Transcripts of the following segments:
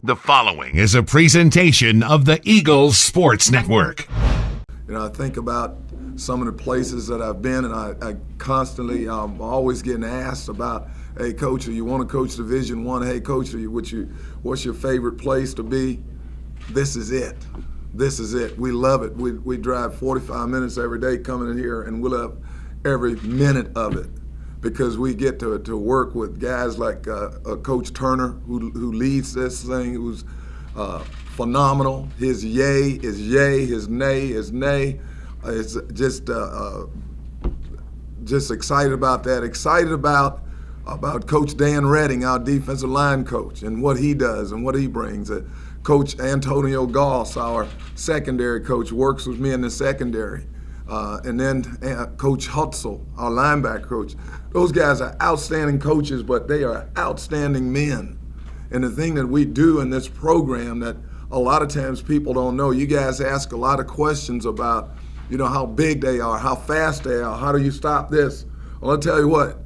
The following is a presentation of the Eagles Sports Network. You know, I think about some of the places that I've been, and I constantly, always getting asked about, hey, Coach, you want to coach Division I? Hey, Coach, what's your favorite place to be? This is it. This is it. We love it. We drive 45 minutes every day coming in here, and we love every minute of it because we get to work with guys like Coach Turner, who leads this thing, who's phenomenal. His yay is yay, his nay is nay. It's just excited about that. Excited about Coach Dan Redding, our defensive line coach, and what he does and what he brings. Coach Antonio Goss, our secondary coach, works with me in the secondary. And then Coach Hutzel, our linebacker coach. Those guys are outstanding coaches, but they are outstanding men. And the thing that we do in this program that a lot of times people don't know, you guys ask a lot of questions about, you know, how big they are, how fast they are, how do you stop this? Well, I'll tell you what,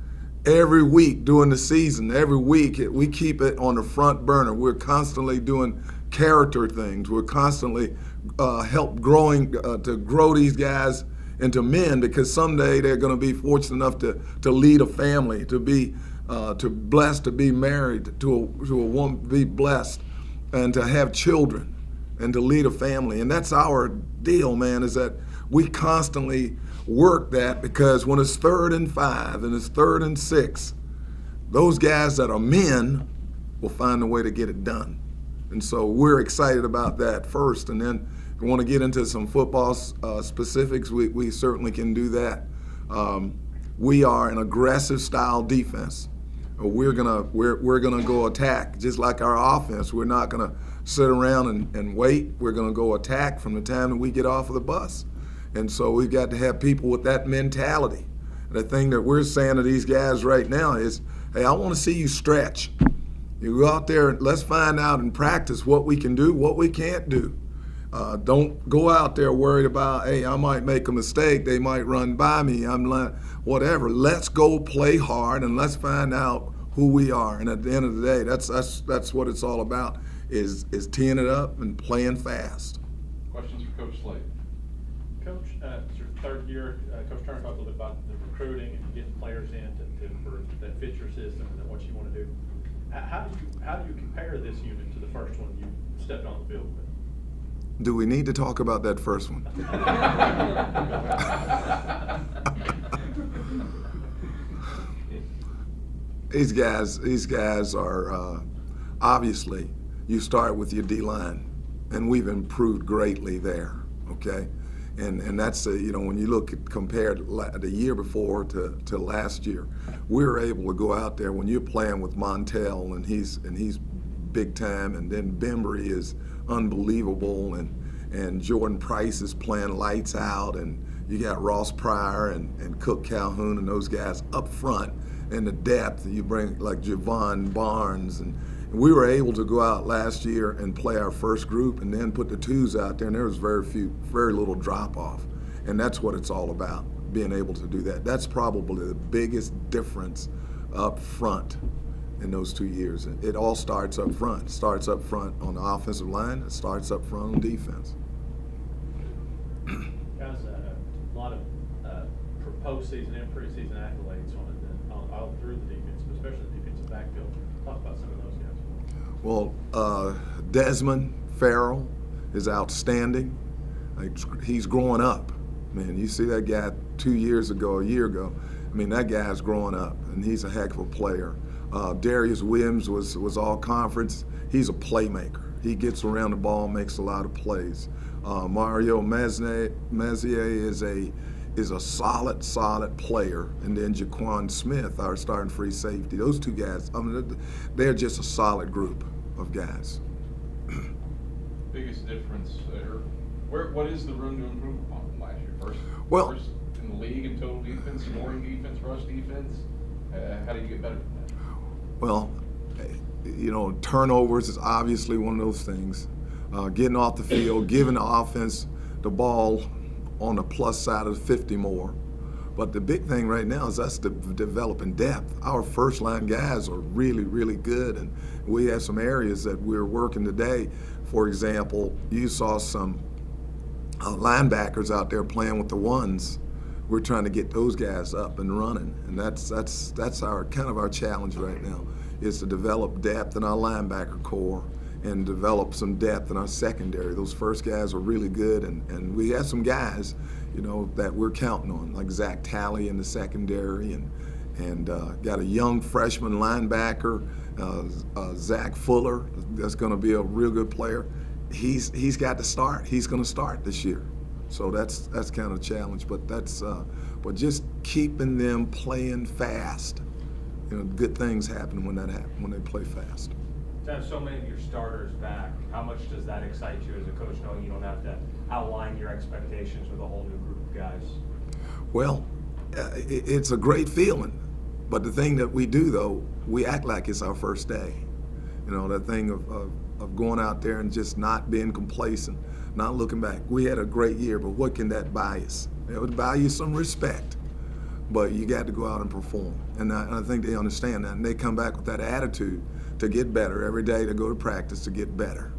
every week during the season, every week we keep it on the front burner. We're constantly doing character things. We're constantly to grow these guys into men, because someday they're going to be fortunate enough to lead a family, to be blessed to be married to a woman, be blessed, and to have children, and to lead a family. And that's our deal, man, is that we constantly work that, because when it's 3rd and 5 and it's 3rd and 6, those guys that are men will find a way to get it done. And so we're excited about that first, and then if we want to get into some football specifics, we certainly can do that. We are an aggressive style defense. We're gonna go attack, just like our offense. We're not gonna sit around and wait. We're gonna go attack from the time that we get off of the bus. And so we've got to have people with that mentality. The thing that we're saying to these guys right now is, hey, I want to see you stretch. You go out there and let's find out and practice what we can do, what we can't do. Don't go out there worried about, hey, I might make a mistake, they might run by me, I'm like, whatever. Let's go play hard and let's find out who we are. And at the end of the day, that's what it's all about, is teeing it up and playing fast. Questions for Coach Slade? Coach, it's your 3rd year. Coach Turner talked a little bit about the recruiting and getting players in that fit your system and what you want to do. How do you compare this unit to the first one you stepped on the field with? Do we need to talk about that first one? These guys are obviously, you start with your D-line, and we've improved greatly there, okay? And that's, when you compared the year before to last year, we were able to go out there when you're playing with Montel, and he's big time, and then Bembry is unbelievable, and Jordan Price is playing lights out, and you got Ross Pryor and Cook Calhoun and those guys up front, and the depth you bring like Javon Barnes, and we were able to go out last year and play our first group and then put the twos out there, and there was very little drop off, and that's what it's all about, being able to do that. That's probably the biggest difference up front in those 2 years. It all starts up front. It starts up front on the offensive line. It starts up front on defense. Guys, a lot of postseason and preseason accolades all through the defense, but especially the defensive backfield. Talk about some of those guys. Well, Desmond Farrell is outstanding. He's growing up. Man, you see that guy a year ago. I mean, that guy's growing up, and he's a heck of a player. Darius Williams was all conference. He's a playmaker. He gets around the ball, makes a lot of plays. Mario Mezier is a solid player. And then Jaquan Smith, our starting free safety. Those two guys, they're just a solid group of guys. Biggest difference, what is the room to improve upon from last year? First in the league in total defense, scoring defense, rush defense. How do you get better from that? Well, turnovers is obviously one of those things. Getting off the field, giving the offense the ball on the plus side of 50 more. But the big thing right now is us developing depth. Our first line guys are really, really good, and we have some areas that we're working today. For example, you saw some linebackers out there playing with the ones. We're trying to get those guys up and running, and that's our kind of our challenge right now, is to develop depth in our linebacker core and develop some depth in our secondary. Those first guys are really good, and we have some guys, that we're counting on, like Zach Talley in the secondary, and got a young freshman linebacker, Zach Fuller, that's going to be a real good player. He's got to start. He's going to start this year. So that's kind of a challenge, but but just keeping them playing fast. Good things happen when they play fast. To have so many of your starters back, how much does that excite you as a coach, knowing you don't have to outline your expectations with a whole new group of guys? Well, it's a great feeling, but the thing that we do, though, we act like it's our first day. That thing of going out there and just not being complacent, not looking back. We had a great year, but what can that buy us? It would buy you some respect, but you got to go out and perform. And I think they understand that, and they come back with that attitude to get better every day, to go to practice to get better.